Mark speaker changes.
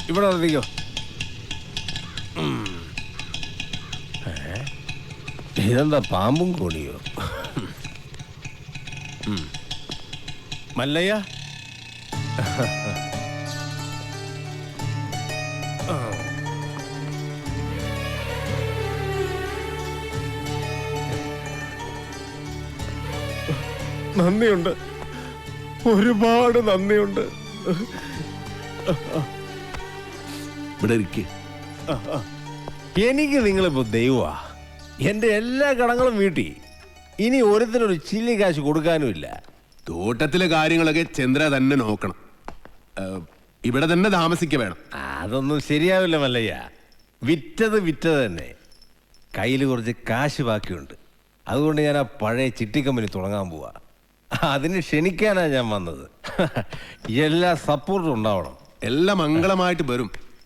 Speaker 1: ഇവിടെ നിർത്തിക്കോ. ഇതെന്താ പാമ്പും കോണിയോ? മല്ലയ്യ, നന്ദിയുണ്ട്, ഒരുപാട് നന്ദിയുണ്ട്.
Speaker 2: ഇവിടെ ഇരിക്കേ.
Speaker 1: എനിക്ക് നിങ്ങളിപ്പോ ദൈവമാ. എന്റെ എല്ലാ കടങ്ങളും വീട്ടി. ഇനി ഒരുത്തിനൊരു ചില്ലി കാശ് കൊടുക്കാനുമില്ല.
Speaker 2: തോട്ടത്തിലെ കാര്യങ്ങളൊക്കെ ചന്ദ്ര തന്നെ നോക്കണം. ഇവിടെ തന്നെ താമസിക്ക വേണം.
Speaker 1: അതൊന്നും ശരിയാവില്ല മല്ലയ്യ. വിറ്റത് തന്നെ. കയ്യിൽ കുറച്ച് കാശ് ബാക്കിയുണ്ട്. അതുകൊണ്ട് ഞാൻ ആ പഴയ ചിട്ടി കമ്പനി തുടങ്ങാൻ പോവാ. അതിന് ക്ഷണിക്കാനാ ഞാൻ വന്നത്. എല്ലാ സപ്പോർട്ടും ഉണ്ടാവണം.
Speaker 2: എല്ലാം മംഗളമായിട്ട് വരും.